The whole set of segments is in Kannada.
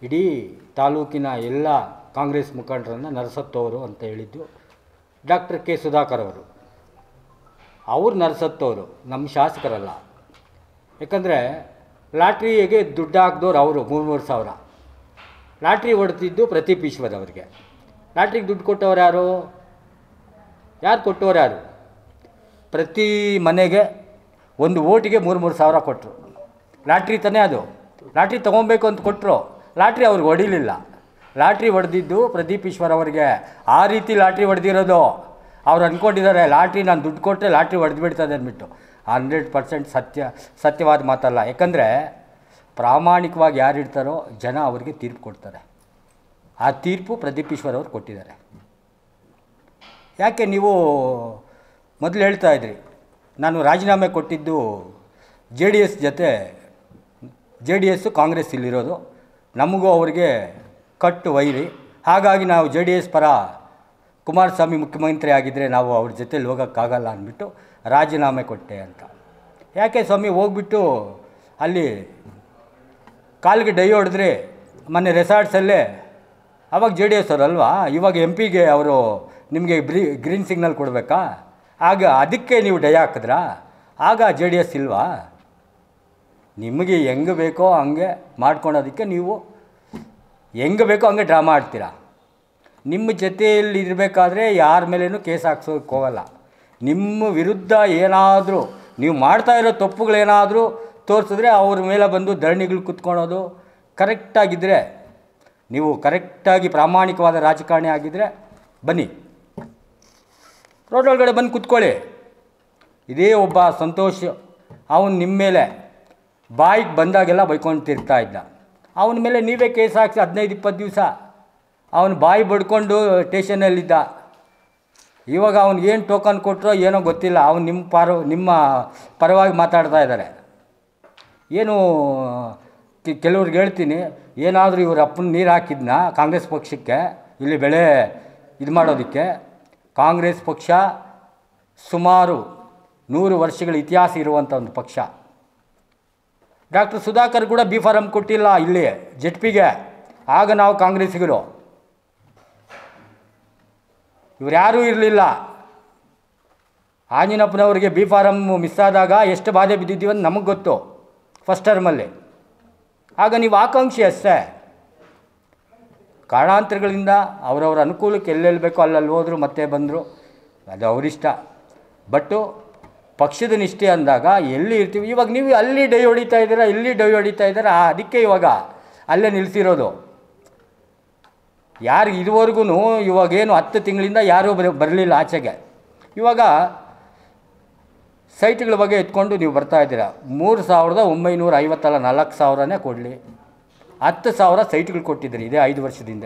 ಇಡೀ ತಾಲೂಕಿನ ಎಲ್ಲ ಕಾಂಗ್ರೆಸ್ ಮುಖಂಡರನ್ನು ನರಸತ್ತವರು ಅಂತ ಹೇಳಿದ್ದು ಡಾಕ್ಟರ್ ಕೆ ಸುಧಾಕರ್ ಅವರು. ಅವ್ರು ನರಸತ್ತವರು, ನಮ್ಮ ಶಾಸಕರಲ್ಲ. ಯಾಕಂದರೆ ಲಾಟ್ರಿಗೆ ದುಡ್ಡು ಹಾಕಿದವ್ರು ಅವರು 3,000 ಸಾವಿರ. ಲಾಟ್ರಿ ಹೊಡೆದಿದ್ದು ಪ್ರದೀಪ್ ಈಶ್ವರ್ ಅವರಿಗೆ. ಲಾಟ್ರಿಗೆ ದುಡ್ಡು ಕೊಟ್ಟವ್ರು ಯಾರು ಕೊಟ್ಟವ್ರು ಯಾರು? ಪ್ರತಿ ಮನೆಗೆ ಒಂದು ಓಟಿಗೆ 3,000 ಸಾವಿರ ಕೊಟ್ಟರು. ಲಾಟ್ರಿ ತಾನೇ ಅದು. ಲಾಟ್ರಿ ತೊಗೊಬೇಕು ಅಂತ ಕೊಟ್ಟರು. ಲಾಟ್ರಿ ಅವ್ರಿಗೆ ಹೊಡಿಲಿಲ್ಲ. ಲಾಟ್ರಿ ಹೊಡೆದಿದ್ದು ಪ್ರದೀಪ್ ಈಶ್ವರ್ ಅವರಿಗೆ. ಆ ರೀತಿ ಲಾಟ್ರಿ ಹೊಡೆದಿರೋದು. ಅವ್ರು ಅಂದ್ಕೊಂಡಿದ್ದಾರೆ ಲಾಟ್ರಿ ನಾನು ದುಡ್ಡು ಕೊಟ್ಟರೆ ಲಾಟ್ರಿ ಹೊಡೆದ್ಬಿಡ್ತದೆ ಅಂದ್ಬಿಟ್ಟು. 100% ಸತ್ಯವಾದ ಮಾತಲ್ಲ. ಯಾಕಂದರೆ ಪ್ರಾಮಾಣಿಕವಾಗಿ ಯಾರು ಇರ್ತಾರೋ ಜನ ಅವರಿಗೆ ತೀರ್ಪು ಕೊಡ್ತಾರೆ. ಆ ತೀರ್ಪು ಪ್ರದೀಪ್ ಈಶ್ವರ್ ಅವರು ಕೊಟ್ಟಿದ್ದಾರೆ. ಯಾಕೆ ನೀವು ಮೊದಲು ಹೇಳ್ತಾಯಿದ್ರಿ ನಾನು ರಾಜೀನಾಮೆ ಕೊಟ್ಟಿದ್ದು JDS ಜೊತೆ, JDS ಕಾಂಗ್ರೆಸ್ ಇಲ್ಲಿರೋದು, ನಮಗೂ ಅವರಿಗೆ ಕಟ್ಟು ವೈರಿ, ಹಾಗಾಗಿ ನಾವು JDS ಪರ ಕುಮಾರಸ್ವಾಮಿ ಮುಖ್ಯಮಂತ್ರಿ ಆಗಿದ್ದರೆ ನಾವು ಅವ್ರ ಜೊತೆಲಿ ಹೋಗೋಕ್ಕಾಗಲ್ಲ ಅಂದ್ಬಿಟ್ಟು ರಾಜೀನಾಮೆ ಕೊಟ್ಟೆ ಅಂತ. ಯಾಕೆ ಸ್ವಾಮಿ ಹೋಗ್ಬಿಟ್ಟು ಅಲ್ಲಿ ಕಾಲಿಗೆ ಡೈ ಹೊಡೆದ್ರಿ ಮೊನ್ನೆ ರೆಸಾರ್ಟ್ಸಲ್ಲೇ, ಆವಾಗ JDS ಅವರಲ್ವಾ, ಇವಾಗ MP ಗೆ ಅವರು ನಿಮಗೆ ಗ್ರೀನ್ ಸಿಗ್ನಲ್ ಕೊಡಬೇಕಾ? ಆಗ ಅದಕ್ಕೆ ನೀವು ಡೈ ಹಾಕಿದ್ರಾ? ಆಗ JDS ಇಲ್ವಾ? ನಿಮಗೆ ಹೆಂಗೆ ಬೇಕೋ ಹಂಗೆ ಮಾಡ್ಕೊಳೋದಕ್ಕೆ ನೀವು ಹೆಂಗೆ ಬೇಕೋ ಹಂಗೆ ಡ್ರಾಮಾ ಆಡ್ತೀರಾ. ನಿಮ್ಮ ಜೊತೆಯಲ್ಲಿ ಇರಬೇಕಾದ್ರೆ ಯಾರ ಮೇಲೇನೂ ಕೇಸ್ ಹಾಕ್ಸೋಕ್ಕೆ ಹೋಗಲ್ಲ. ನಿಮ್ಮ ವಿರುದ್ಧ ಏನಾದರೂ ನೀವು ಮಾಡ್ತಾಯಿರೋ ತಪ್ಪುಗಳೇನಾದರೂ ತೋರಿಸಿದ್ರೆ ಅವ್ರ ಮೇಲೆ ಬಂದು ಧರಣಿಗಳು ಕುತ್ಕೊಳೋದು. ಕರೆಕ್ಟಾಗಿದ್ದರೆ, ನೀವು ಕರೆಕ್ಟಾಗಿ ಪ್ರಾಮಾಣಿಕವಾದ ರಾಜಕಾರಣಿ ಆಗಿದ್ದರೆ ಬನ್ನಿ, ರೋಡ್ ಒಳಗಡೆ ಬಂದು ಕುತ್ಕೊಳ್ಳಿ. ಇದೇ ಒಬ್ಬ ಸಂತೋಷ್, ಅವನು ನಿಮ್ಮ ಮೇಲೆ ಬಾಯಿಗೆ ಬಂದಾಗೆಲ್ಲ ಬೈಕೊಂಡು ತಿರ್ತಾ ಇದ್ದ. ಅವನ ಮೇಲೆ ನೀವೇ ಕೇಸ್ ಹಾಕಿ 15-20 ದಿವಸ ಅವನು ಬಾಯಿ ಬಡ್ಕೊಂಡು ಸ್ಟೇಷನಲ್ಲಿದ್ದ. ಇವಾಗ ಅವ್ನಿಗೇನು ಟೋಕನ್ ಕೊಟ್ಟರೋ ಏನೋ ಗೊತ್ತಿಲ್ಲ. ಅವನು ನಿಮ್ಮ ಪರವಾಗಿ ಮಾತಾಡ್ತಾ ಇದ್ದಾರೆ. ಏನು ಕೆಲವ್ರಿಗೆ ಹೇಳ್ತೀನಿ, ಏನಾದರೂ ಇವ್ರ ಅಪ್ಪನ ನೀರು ಹಾಕಿದ್ನ ಕಾಂಗ್ರೆಸ್ ಪಕ್ಷಕ್ಕೆ ಇಲ್ಲಿ ಬೆಳೆ ಇದು ಮಾಡೋದಕ್ಕೆ. ಕಾಂಗ್ರೆಸ್ ಪಕ್ಷ ಸುಮಾರು 100 ವರ್ಷಗಳ ಇತಿಹಾಸ ಇರುವಂಥ ಒಂದು ಪಕ್ಷ. ಡಾಕ್ಟರ್ ಸುಧಾಕರ್ ಕೂಡ B ಫಾರಮ್ ಕೊಟ್ಟಿಲ್ಲ ಇಲ್ಲಿ JP-ಗೆ. ಆಗ ನಾವು ಕಾಂಗ್ರೆಸ್ಸಿಗರು, ಇವ್ರು ಯಾರೂ ಇರಲಿಲ್ಲ. ಆಂಜಿನಪ್ಪನವ್ರಿಗೆ B ಫಾರಮ್ ಮಿಸ್ ಆದಾಗ ಎಷ್ಟು ಬಾಧೆ ಬಿದ್ದಿದ್ದೀವಿ ಅಂತ ನಮಗೆ ಗೊತ್ತು ಫಸ್ಟ್ ಟರ್ಮಲ್ಲಿ. ಆಗ ನೀವು ಆಕಾಂಕ್ಷಿ ಅಷ್ಟೇ. ಕಾರಣಾಂತರಗಳಿಂದ ಅವರವ್ರ ಅನುಕೂಲಕ್ಕೆ ಎಲ್ಲೆಲ್ಲಿ ಬೇಕೋ ಅಲ್ಲಲ್ಲಿ ಹೋದರು, ಮತ್ತೆ ಬಂದರು, ಅದು ಅವರಿಷ್ಟ. ಬಟ್ಟು ಪಕ್ಷದ ನಿಷ್ಠೆ ಅಂದಾಗ ಎಲ್ಲಿ ಇರ್ತೀವಿ. ಇವಾಗ ನೀವು ಅಲ್ಲಿ ಡೈ ಹೊಡಿತಾ ಇದ್ದೀರಾ, ಇಲ್ಲಿ ಡೈ ಹೊಡಿತಾ ಇದ್ದೀರಾ. ಅದಕ್ಕೆ ಇವಾಗ ಅಲ್ಲೇ ನಿಲ್ಲಿಸಿರೋದು. ಯಾರಿಗೆ ಇದುವರೆಗೂ ಇವಾಗೇನು 10 ತಿಂಗಳಿಂದ ಯಾರೂ ಬರಲಿಲ್ಲ ಆಚೆಗೆ. ಇವಾಗ ಸೈಟ್ಗಳ ಬಗ್ಗೆ ಎತ್ಕೊಂಡು ನೀವು ಬರ್ತಾಯಿದ್ದೀರಾ. 3,950 ಅಲ್ಲ 4,000ನೇ ಕೊಡಲಿ. 10,000 ಸೈಟ್ಗಳು ಕೊಟ್ಟಿದ್ದೀರಿ ಇದೇ 5 ವರ್ಷದಿಂದ,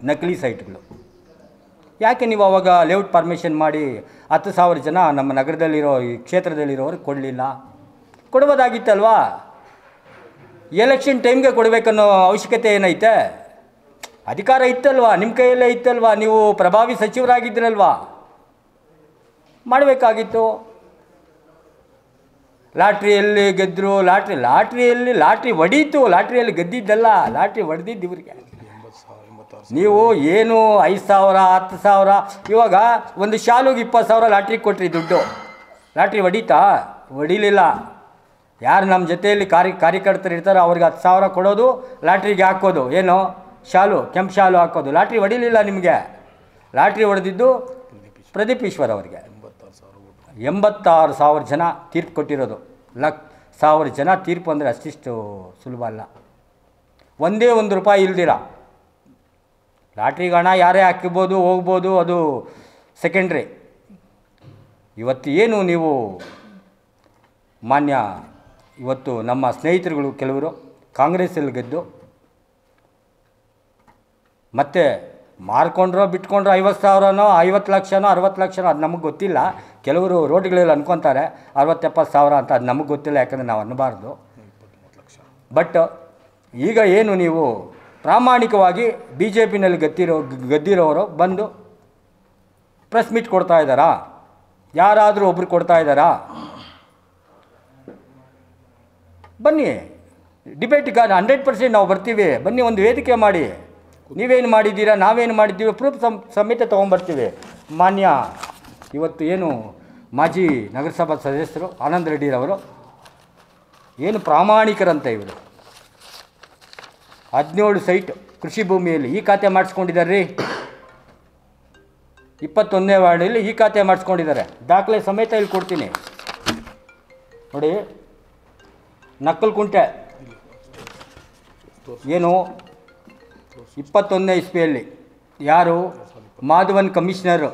ನಕಲಿ ಸೈಟ್ಗಳು. ಯಾಕೆ ನೀವು ಅವಾಗ ಲೇಔಟ್ ಪರ್ಮಿಷನ್ ಮಾಡಿ 10,000 ಜನ ನಮ್ಮ ನಗರದಲ್ಲಿರೋ ಈ ಕ್ಷೇತ್ರದಲ್ಲಿರೋರಿಗೆ ಕೊಡಲಿಲ್ಲ? ಕೊಡ್ಬೋದಾಗಿತ್ತಲ್ವಾ? ಎಲೆಕ್ಷನ್ ಟೈಮ್ಗೆ ಕೊಡಬೇಕನ್ನೋ ಅವಶ್ಯಕತೆ ಏನೈತೆ? ಅಧಿಕಾರ ಇತ್ತಲ್ವಾ, ನಿಮ್ಮ ಕೈಯಲ್ಲೇ ಇತ್ತಲ್ವಾ, ನೀವು ಪ್ರಭಾವಿ ಸಚಿವರಾಗಿದ್ದರಲ್ವಾ, ಮಾಡಬೇಕಾಗಿತ್ತು. ಲಾಟ್ರಿಯಲ್ಲಿ ಗೆದ್ದರು. ಲಾಟ್ರಿ ಹೊಡೀತು. ಲಾಟ್ರಿಯಲ್ಲಿ ಗೆದ್ದಿದ್ದಲ್ಲ, ಲಾಟ್ರಿ ಹೊಡೆದಿದ್ದು ಇವರಿಗೆ. ನೀವು ಏನು 5,000 10,000, ಇವಾಗ ಒಂದು ಶಾಲುಗೆ 20,000 ಲಾಟ್ರಿಗೆ ಕೊಟ್ರಿ ದುಡ್ಡು. ಲಾಟ್ರಿ ಹೊಡಿಲಿಲ್ಲ. ಯಾರು ನಮ್ಮ ಜೊತೆಯಲ್ಲಿ ಕಾರ್ಯಕರ್ತರು ಇರ್ತಾರೋ ಅವ್ರಿಗೆ 10,000 ಕೊಡೋದು, ಲಾಟ್ರಿಗೆ ಹಾಕೋದು. ಏನು ಶಾಲು, ಕೆಂಪು ಶಾಲು ಹಾಕೋದು. ಲಾಟ್ರಿ ಹೊಡಿಲಿಲ್ಲ ನಿಮಗೆ. ಲಾಟ್ರಿ ಹೊಡೆದಿದ್ದು ಪ್ರದೀಪ್ ಈಶ್ವರ್ ಅವರಿಗೆ. 86,000 ಜನ ತೀರ್ಪು ಕೊಟ್ಟಿರೋದು. 1,000 ಜನ ತೀರ್ಪು ಅಂದರೆ ಅಷ್ಟಿಷ್ಟು ಸುಲಭ ಅಲ್ಲ. ಒಂದೇ ₹1 ಇಲ್ದಿರ ಲಾಟ್ರಿಗೆ ಹಣ ಯಾರೇ ಹಾಕಿರ್ಬೋದು, ಹೋಗ್ಬೋದು, ಅದು ಸೆಕೆಂಡ್ರಿ. ಇವತ್ತು ಏನು ನೀವು ಇವತ್ತು ನಮ್ಮ ಸ್ನೇಹಿತರುಗಳು ಕೆಲವರು ಕಾಂಗ್ರೆಸ್ಸಲ್ಲಿ ಗೆದ್ದು ಮತ್ತೆ ಮಾರ್ಕೊಂಡ್ರೋ ಬಿಟ್ಕೊಂಡ್ರೋ 50,000ನೋ 50 ಲಕ್ಷನೋ 60 ಲಕ್ಷನೋ ಅದು ನಮಗೆ ಗೊತ್ತಿಲ್ಲ. ಕೆಲವರು ರೋಡ್ಗಳಲ್ಲಿ ಅನ್ಕೊತಾರೆ 60-70 ಸಾವಿರ ಅಂತ. ಅದು ನಮಗೆ ಗೊತ್ತಿಲ್ಲ, ಯಾಕಂದರೆ ನಾವು ಅನ್ನಬಾರ್ದು. ಬಟ್ ಈಗ ಏನು ನೀವು ಪ್ರಾಮಾಣಿಕವಾಗಿ BJPನಲ್ಲಿ ಗೆದ್ದಿರೋರು ಬಂದು ಪ್ರೆಸ್ ಮೀಟ್ ಕೊಡ್ತಾ ಇದ್ದಾರಾ? ಯಾರಾದರೂ ಒಬ್ಬರು ಕೊಡ್ತಾ ಇದ್ದಾರಾ? ಬನ್ನಿ, ಡಿಬೇಟ್ಗೆ 100% ನಾವು ಬರ್ತೀವಿ, ಬನ್ನಿ ಒಂದು ವೇದಿಕೆ ಮಾಡಿ, ನೀವೇನು ಮಾಡಿದ್ದೀರಾ ನಾವೇನು ಮಾಡಿದ್ದೀವಿ ಪ್ರೂಫ್ ಸಮೇತ ತೊಗೊಂಬರ್ತೀವಿ. ಮಾನ್ಯ ಇವತ್ತು ಏನು ಮಾಜಿ ನಗರಸಭಾ ಸದಸ್ಯರು ಆನಂದ್ ರೆಡ್ಡಿರವರು ಏನು ಪ್ರಾಮಾಣಿಕರಂತೆ ಇವರು 17 ಸೈಟ್ ಕೃಷಿ ಭೂಮಿಯಲ್ಲಿ ಈ ಖಾತೆ ಮಾಡಿಸ್ಕೊಂಡಿದ್ದಾರೆ ರೀ. 21ನೇ ವಾರ್ಡಲ್ಲಿ ಈ ಖಾತೆ ಮಾಡಿಸ್ಕೊಂಡಿದ್ದಾರೆ, ದಾಖಲೆ ಸಮೇತ ಇಲ್ಲಿ ಕೊಡ್ತೀನಿ ನೋಡಿ. ನಕ್ಕಲ್ಕುಂಟೆ ಏನು 21ನೇ ಇಸ್ವಿಯಲ್ಲಿ ಯಾರು ಮಾಧವನ್ ಕಮಿಷನರು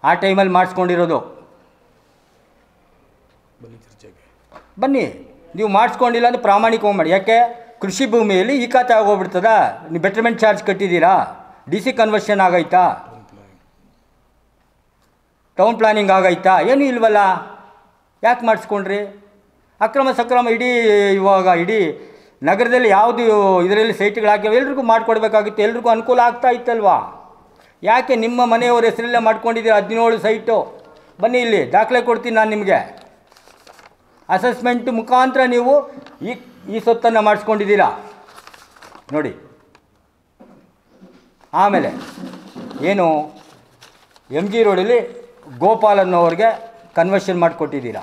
ಆ ಟೈಮಲ್ಲಿ ಮಾಡಿಸ್ಕೊಂಡಿರೋದು. ಬನ್ನಿ, ನೀವು ಮಾಡಿಸ್ಕೊಂಡಿಲ್ಲ ಅಂದರೆ ಪ್ರಾಮಾಣಿಕ ಮಾಡಿ. ಯಾಕೆ ಕೃಷಿ ಭೂಮಿಯಲ್ಲಿ ಈ ಖಾತೆ ಆಗೋಗ್ಬಿಡ್ತದ? ನೀವು ಬೆಟರ್ಮೆಂಟ್ ಚಾರ್ಜ್ ಕಟ್ಟಿದ್ದೀರಾ? DC ಕನ್ವರ್ಷನ್ ಆಗೈತಾ? ಟೌನ್ ಪ್ಲಾನಿಂಗ್ ಆಗೈತಾ? ಏನೂ ಇಲ್ವಲ್ಲ, ಯಾಕೆ ಮಾಡಿಸ್ಕೊಂಡ್ರಿ? ಅಕ್ರಮ ಸಕ್ರಮ ಇವಾಗ ಇಡೀ ನಗರದಲ್ಲಿ ಯಾವುದು ಇದರಲ್ಲಿ ಸೈಟ್ಗಳಾಗ್ಯಾವ ಎಲ್ರಿಗೂ ಮಾಡಿಕೊಡ್ಬೇಕಾಗಿತ್ತು, ಎಲ್ರಿಗೂ ಅನುಕೂಲ ಆಗ್ತಾ ಇತ್ತಲ್ವಾ? ಯಾಕೆ ನಿಮ್ಮ ಮನೆಯವ್ರ ಹೆಸರಲ್ಲೇ ಮಾಡ್ಕೊಂಡಿದ್ದೀರಾ 17 ಸೈಟು? ಬನ್ನಿ ಇಲ್ಲಿ ದಾಖಲೆ ಕೊಡ್ತೀನಿ ನಾನು ನಿಮಗೆ. ಅಸೆಸ್ಮೆಂಟ್ ಮುಖಾಂತರ ನೀವು ಈ ಸೊತ್ತನ್ನು ಮಾಡಿಸ್ಕೊಂಡಿದ್ದೀರಾ ನೋಡಿ. ಆಮೇಲೆ ಏನು MG ರೋಡಲ್ಲಿ ಗೋಪಾಲ್ ಅನ್ನೋವ್ರಿಗೆ ಕನ್ವರ್ಷನ್ ಮಾಡಿಕೊಟ್ಟಿದ್ದೀರಾ,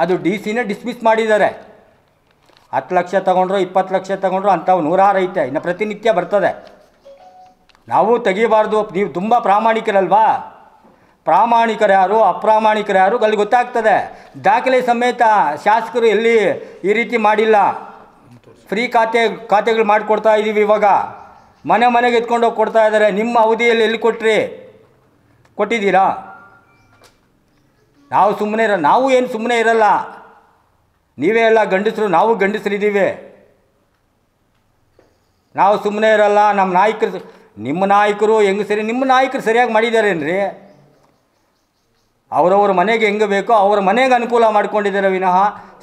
ಅದು DCನೇ ಡಿಸ್ಮಿಸ್ ಮಾಡಿದ್ದಾರೆ. 10 ಲಕ್ಷ ತೊಗೊಂಡ್ರು 20 ಲಕ್ಷ ತೊಗೊಂಡ್ರು ಅಂಥವು 106 ಐತೆ, ಇನ್ನು ಪ್ರತಿನಿತ್ಯ ಬರ್ತದೆ. ನಾವು ತೆಗಿಬಾರ್ದು. ನೀವು ತುಂಬ ಪ್ರಾಮಾಣಿಕರಲ್ವಾ? ಪ್ರಾಮಾಣಿಕರು ಯಾರು ಅಪ್ರಾಮಾಣಿಕರು ಯಾರು ಅಲ್ಲಿ ಗೊತ್ತಾಗ್ತದೆ. ದಾಖಲೆ ಸಮೇತ ಶಾಸಕರು ಎಲ್ಲಿ ಈ ರೀತಿ ಮಾಡಿಲ್ಲ. ಫ್ರೀ ಖಾತೆಗಳು ಮಾಡಿಕೊಡ್ತಾ ಇದ್ದೀವಿ ಇವಾಗ. ಮನೆಗೆ ಎತ್ಕೊಂಡೋಗಿ ಕೊಡ್ತಾ ಇದ್ದಾರೆ. ನಿಮ್ಮ ಅವಧಿಯಲ್ಲಿ ಎಲ್ಲಿ ಕೊಟ್ಟಿದ್ದೀರಾ? ನಾವು ಏನು ಸುಮ್ಮನೆ ಇರಲ್ಲ. ನೀವೇ ಎಲ್ಲ ಗಂಡಸರು, ನಾವು ಗಂಡಸರಿದ್ದೀವಿ. ನಾವು ಸುಮ್ಮನೆ ಇರಲ್ಲ. ನಮ್ಮ ನಾಯಕರು, ನಿಮ್ಮ ನಾಯಕರು ಹೆಂಗಸರಿ, ನಿಮ್ಮ ನಾಯಕರು ಸರಿಯಾಗಿ ಮಾಡಿದ್ದಾರೇನ್ರಿ? ಅವರವ್ರ ಮನೆಗೆ ಹೆಂಗೆ ಬೇಕೋ ಅವ್ರ ಮನೆಗೆ ಅನುಕೂಲ ಮಾಡ್ಕೊಂಡಿದ್ದಾರೆ ವಿನಃ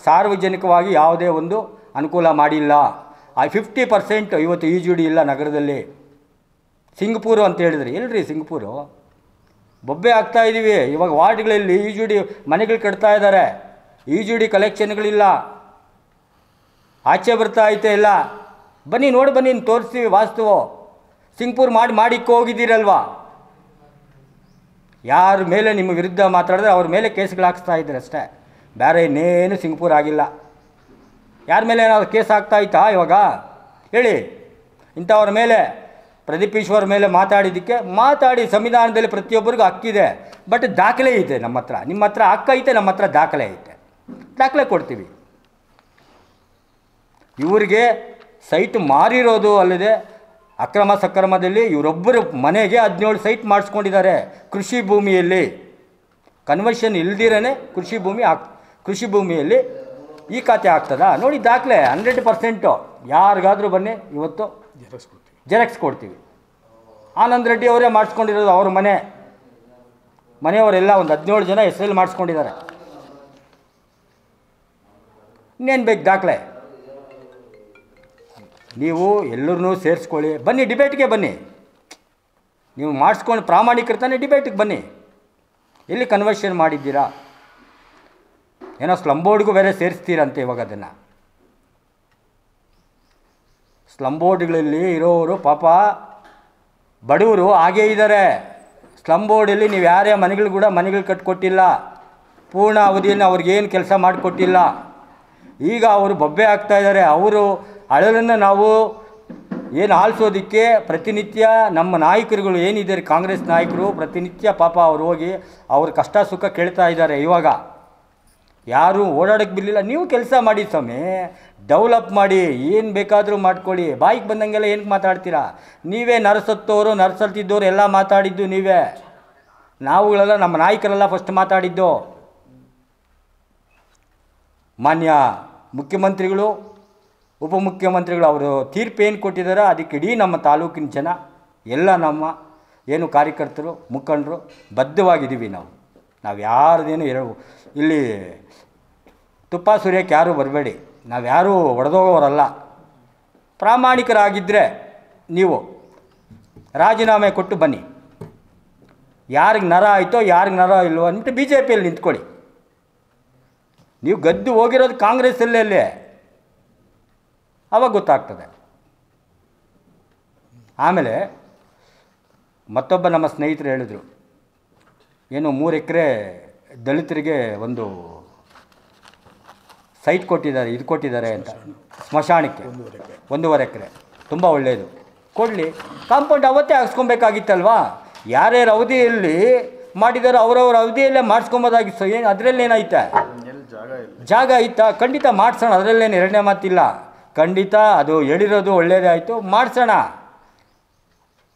ಸಾರ್ವಜನಿಕವಾಗಿ ಯಾವುದೇ ಒಂದು ಅನುಕೂಲ ಮಾಡಿಲ್ಲ. 50% ಇವತ್ತು EGD ಇಲ್ಲ ನಗರದಲ್ಲಿ. ಸಿಂಗಪೂರು ಅಂತ ಹೇಳಿದ್ರಿ, ಎಲ್ರಿ ಸಿಂಗಪೂರು? ಬೊಬ್ಬೆ ಆಗ್ತಾಯಿದ್ದೀವಿ ಇವಾಗ. ವಾರ್ಡ್ಗಳಲ್ಲಿ EGD ಮನೆಗಳು ಕಟ್ತಾ ಇದ್ದಾರೆ, EGD ಕಲೆಕ್ಷನ್ಗಳಿಲ್ಲ, ಆಚೆ ಬರ್ತಾ ಐತೆ ಇಲ್ಲ. ಬನ್ನಿ ನೋಡಿ, ಬನ್ನಿ ತೋರಿಸ್ತೀವಿ ವಾಸ್ತವ. ಸಿಂಗಪೂರ್ ಮಾಡಿಕ್ಕೆ ಹೋಗಿದ್ದೀರಲ್ವಾ? ಯಾರ ಮೇಲೆ ನಿಮ್ಮ ವಿರುದ್ಧ ಮಾತಾಡಿದ್ರೆ ಅವ್ರ ಮೇಲೆ ಕೇಸ್ಗಳು ಹಾಕ್ಸ್ತಾ ಇದ್ದಾರೆ ಅಷ್ಟೇ, ಬೇರೆ ಇನ್ನೇನು ಸಿಂಗಪೂರ್ ಆಗಿಲ್ಲ. ಯಾರ ಮೇಲೆ ಏನಾದ್ರು ಕೇಸ್ ಆಗ್ತಾಯಿತ್ತಾ ಇವಾಗ ಹೇಳಿ? ಇಂಥವ್ರ ಮೇಲೆ, ಪ್ರದೀಪ್ ಈಶ್ವರ್ ಮೇಲೆ ಮಾತಾಡಿ ಸಂವಿಧಾನದಲ್ಲಿ ಪ್ರತಿಯೊಬ್ಬರಿಗೂ ಹಕ್ಕಿದೆ. ಬಟ್ ದಾಖಲೆ ಐತೆ ನಮ್ಮ ಹತ್ರ. ನಿಮ್ಮ ಹತ್ರ ಹಕ್ಕೈತೆ, ನಮ್ಮ ಹತ್ರ ದಾಖಲೆ ಐತೆ, ದಾಖಲೆ ಕೊಡ್ತೀವಿ. ಇವರಿಗೆ ಸೈಟ್ ಮಾರಿರೋದು ಅಲ್ಲದೆ ಅಕ್ರಮ ಸಕ್ರಮದಲ್ಲಿ ಇವರೊಬ್ಬರು ಮನೆಗೆ 17 ಸೈಟ್ ಮಾಡಿಸ್ಕೊಂಡಿದ್ದಾರೆ ಕೃಷಿ ಭೂಮಿಯಲ್ಲಿ. ಕನ್ವರ್ಷನ್ ಇಲ್ದಿರೇ ಕೃಷಿ ಭೂಮಿಯಲ್ಲಿ ಈ ಖಾತೆ ಆಗ್ತದಾ ನೋಡಿ? ದಾಖಲೆ 100%. ಯಾರಿಗಾದರೂ ಬನ್ನಿ, ಇವತ್ತು ಜೆರಾಕ್ಸ್ ಕೊಡ್ತೀವಿ. ಆನಂದ್ ರೆಡ್ಡಿ ಅವರೇ ಮಾಡಿಸ್ಕೊಂಡಿರೋದು. ಅವ್ರ ಮನೆಯವರೆಲ್ಲ ಒಂದು 17 ಜನ ಹೆಸರಲ್ಲಿ ಮಾಡಿಸ್ಕೊಂಡಿದ್ದಾರೆ. ಇನ್ನೇನು ಬೇಕು ದಾಖಲೆ? ನೀವು ಎಲ್ಲರನ್ನೂ ಸೇರಿಸ್ಕೊಳ್ಳಿ, ಬನ್ನಿ ಡಿಬೇಟ್ಗೆ ಬನ್ನಿ. ನೀವು ಮಾಡಿಸ್ಕೊಂಡು ಪ್ರಾಮಾಣಿಕರ್ತಾನೆ ಡಿಬೇಟಿಗೆ ಬನ್ನಿ. ಎಲ್ಲಿ ಕನ್ವರ್ಷನ್ ಮಾಡಿದ್ದೀರಾ? ಏನೋ ಸ್ಲಮ್ ಬೋರ್ಡ್ಗೂ ಬೇರೆ ಸೇರಿಸ್ತೀರಂತೆ ಇವಾಗ. ಅದನ್ನು ಸ್ಲಮ್ ಬೋರ್ಡ್ಗಳಲ್ಲಿ ಇರೋರು ಪಾಪ ಬಡವರು ಹಾಗೇ ಇದ್ದಾರೆ. ಸ್ಲಮ್ ಬೋರ್ಡಲ್ಲಿ ನೀವು ಯಾರೇ ಮನೆಗಳು ಕಟ್ಕೊಟ್ಟಿಲ್ಲ, ಪೂರ್ಣ ಅವಧಿಯನ್ನು ಅವ್ರಿಗೇನು ಕೆಲಸ ಮಾಡಿಕೊಟ್ಟಿಲ್ಲ. ಈಗ ಅವರು ಬೊಬ್ಬೆ ಆಗ್ತಾಯಿದ್ದಾರೆ. ಅವರು ಅಳಲನ್ನು ನಾವು ಏನು ಆಲಿಸೋದಕ್ಕೆ ಪ್ರತಿನಿತ್ಯ ನಮ್ಮ ನಾಯಕರುಗಳು ಏನಿದ್ದಾರೆ, ಕಾಂಗ್ರೆಸ್ ನಾಯಕರು ಪ್ರತಿನಿತ್ಯ ಪಾಪ ಅವ್ರು ಹೋಗಿ ಅವ್ರ ಕಷ್ಟ ಸುಖ ಕೇಳ್ತಾ ಇದ್ದಾರೆ. ಇವಾಗ ಯಾರೂ ಓಡಾಡೋಕ್ಕೆ ಬಿಡಲಿಲ್ಲ. ನೀವು ಕೆಲಸ ಮಾಡಿ ಸ್ವಾಮಿ, ಡೆವಲಪ್ ಮಾಡಿ, ಏನು ಬೇಕಾದರೂ ಮಾಡ್ಕೊಳ್ಳಿ. ಬಾಯಿಗೆ ಬಂದಂಗೆಲ್ಲ ಏನಕ್ಕೆ ಮಾತಾಡ್ತೀರಾ? ನೀವೇ ನರಸಲ್ತಿದ್ದವರು ಎಲ್ಲ ಮಾತಾಡಿದ್ದು ನೀವೇ. ನಾವುಗಳೆಲ್ಲ ನಮ್ಮ ನಾಯಕರೆಲ್ಲ ಫಸ್ಟ್ ಮಾತಾಡಿದ್ದು. ಮಾನ್ಯ ಮುಖ್ಯಮಂತ್ರಿಗಳು, ಉಪಮುಖ್ಯಮಂತ್ರಿಗಳು ಅವರು ತೀರ್ಪು ಏನು ಕೊಟ್ಟಿದ್ದಾರೆ ಅದಕ್ಕೆ ಇಡೀ ನಮ್ಮ ತಾಲೂಕಿನ ಜನ ಎಲ್ಲ ನಮ್ಮ ಏನು ಕಾರ್ಯಕರ್ತರು ಮುಖಂಡರು ಬದ್ಧವಾಗಿದ್ದೀವಿ. ನಾವು ಯಾರ್ದೇನು ಇಲ್ಲಿ ತುಪ್ಪ ಸುರಿಯೋಕ್ಕೆ ಯಾರೂ ಬರಬೇಡಿ. ನಾವು ಯಾರೂ ಒಡೆದೋಗೋರಲ್ಲ. ಪ್ರಾಮಾಣಿಕರಾಗಿದ್ದರೆ ನೀವು ರಾಜೀನಾಮೆ ಕೊಟ್ಟು ಬನ್ನಿ. ಯಾರಿಗೆ ನರ ಆಯಿತೋ ಯಾರಿಗೆ ನರ ಇಲ್ವೋ ಅಂದ್ಬಿಟ್ಟು BJPಯಲ್ಲಿ ನಿಂತ್ಕೊಳ್ಳಿ. ನೀವು ಗದ್ದು ಹೋಗಿರೋದು ಕಾಂಗ್ರೆಸ್ಸಲ್ಲೇ. ಆವಾಗ ಗೊತ್ತಾಗ್ತದೆ. ಆಮೇಲೆ ಮತ್ತೊಬ್ಬ ನಮ್ಮ ಸ್ನೇಹಿತರು ಹೇಳಿದರು, ಏನು 3 ಎಕರೆ ದಲಿತರಿಗೆ ಒಂದು ಸೈಟ್ ಕೊಟ್ಟಿದ್ದಾರೆ, ಇದು ಕೊಟ್ಟಿದ್ದಾರೆ ಅಂತ, ಸ್ಮಶಾನಕ್ಕೆ 1.5 ಎಕರೆ, ತುಂಬ ಒಳ್ಳೆಯದು, ಕೊಡಲಿ. ಕಾಂಪೌಂಡ್ ಅವತ್ತೇ ಹಾಕ್ಸ್ಕೊಬೇಕಾಗಿತ್ತಲ್ವಾ? ಯಾರ್ಯಾರು ಅವಧಿಯಲ್ಲಿ ಮಾಡಿದಾರೋ ಅವರವ್ರ ಅವಧಿಯಲ್ಲೇ ಮಾಡಿಸ್ಕೊಬೋದಾಗಿತ್ತು. ಏನು ಅದರಲ್ಲೇನೈತೆ? ಜಾಗ ಐತಾ? ಖಂಡಿತ ಮಾಡಿಸೋಣ, ಅದರಲ್ಲೇನು ಎರಡನೇ ಮಾತಿಲ್ಲ. ಖಂಡಿತ ಅದು ಹೇಳಿರೋದು ಒಳ್ಳೆಯದೇ ಆಯಿತು, ಮಾಡಿಸೋಣ.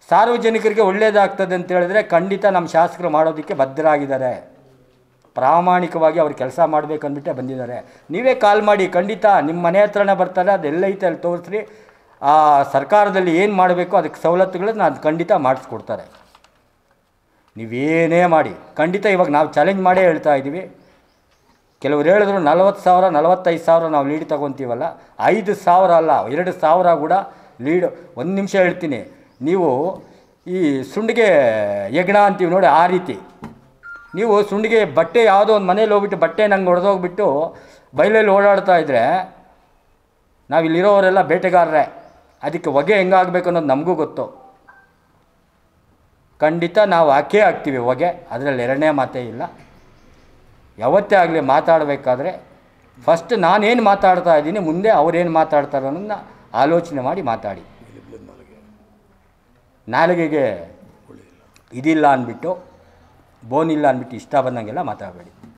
ಸಾರ್ವಜನಿಕರಿಗೆ ಒಳ್ಳೆಯದಾಗ್ತದೆ ಅಂತ ಹೇಳಿದ್ರೆ ಖಂಡಿತ ನಮ್ಮ ಶಾಸಕರು ಮಾಡೋದಕ್ಕೆ ಬದ್ಧರಾಗಿದ್ದಾರೆ. ಪ್ರಾಮಾಣಿಕವಾಗಿ ಅವ್ರು ಕೆಲಸ ಮಾಡಬೇಕಂದ್ಬಿಟ್ಟೆ ಬಂದಿದ್ದಾರೆ. ನೀವೇ ಕಾಲ್ ಮಾಡಿ, ಖಂಡಿತ ನಿಮ್ಮ ಮನೆ ಹತ್ರನೇ ಬರ್ತಾರೆ, ಅದೆಲ್ಲೈತೆ ಅಲ್ಲಿ ತೋರಿಸ್ರಿ, ಆ ಸರ್ಕಾರದಲ್ಲಿ ಏನು ಮಾಡಬೇಕು ಅದಕ್ಕೆ ಸವಲತ್ತುಗಳನ್ನ ಅದು ಖಂಡಿತ ಮಾಡಿಸ್ಕೊಡ್ತಾರೆ. ನೀವೇನೇ ಮಾಡಿ ಖಂಡಿತ ಇವಾಗ ನಾವು ಚಾಲೆಂಜ್ ಮಾಡೇ ಹೇಳ್ತಾ ಇದ್ದೀವಿ. ಕೆಲವ್ರು ಹೇಳಿದ್ರು 40,000 45,000 ನಾವು ಲೀಡ್ ತೊಗೊತೀವಲ್ಲ, 5,000 ಅಲ್ಲ 2,000 ಕೂಡ ಲೀಡ್. ಒಂದು ನಿಮಿಷ ಹೇಳ್ತೀನಿ, ನೀವು ಈ ಸುಂಡಿಗೆ ಯಜ್ಞ ಅಂತೀವಿ ನೋಡಿ, ಆ ರೀತಿ ನೀವು ಸುಂಡಿಗೆ ಬಟ್ಟೆ ಯಾವುದೋ ಒಂದು ಮನೇಲಿ ಹೋಗ್ಬಿಟ್ಟು ಬಟ್ಟೆ ನಂಗೆ ಹೊಡೆದೋಗ್ಬಿಟ್ಟು ಬಯಲಲ್ಲಿ ಓಡಾಡ್ತಾ ಇದ್ದರೆ ನಾವಿಲ್ಲಿರೋರೆಲ್ಲ ಬೇಟೆಗಾರರೇ. ಅದಕ್ಕೆ ಹೊಗೆ ಹೆಂಗಾಗಬೇಕು ಅನ್ನೋದು ನಮಗೂ ಗೊತ್ತು. ಖಂಡಿತ ನಾವು ಹಾಕೇ ಹಾಕ್ತೀವಿ ಹೊಗೆ, ಅದರಲ್ಲಿ ಎರಡನೇ ಮಾತೇ ಇಲ್ಲ. ಯಾವತ್ತೇ ಆಗಲಿ ಮಾತಾಡಬೇಕಾದ್ರೆ ಫಸ್ಟ್ ನಾನೇನು ಮಾತಾಡ್ತಾ ಇದ್ದೀನಿ, ಮುಂದೆ ಅವ್ರೇನು ಮಾತಾಡ್ತಾರೆ ಅನ್ನೋದನ್ನ ಆಲೋಚನೆ ಮಾಡಿ ಮಾತಾಡಿ. ನಾಲಿಗೆಗೆ ಇದಿಲ್ಲ ಅಂದ್ಬಿಟ್ಟು, ಬೋನ್ ಇಲ್ಲ ಅಂದ್ಬಿಟ್ಟು ಇಷ್ಟ ಬಂದಂಗೆಲ್ಲ ಮಾತಾಡಬೇಡಿ.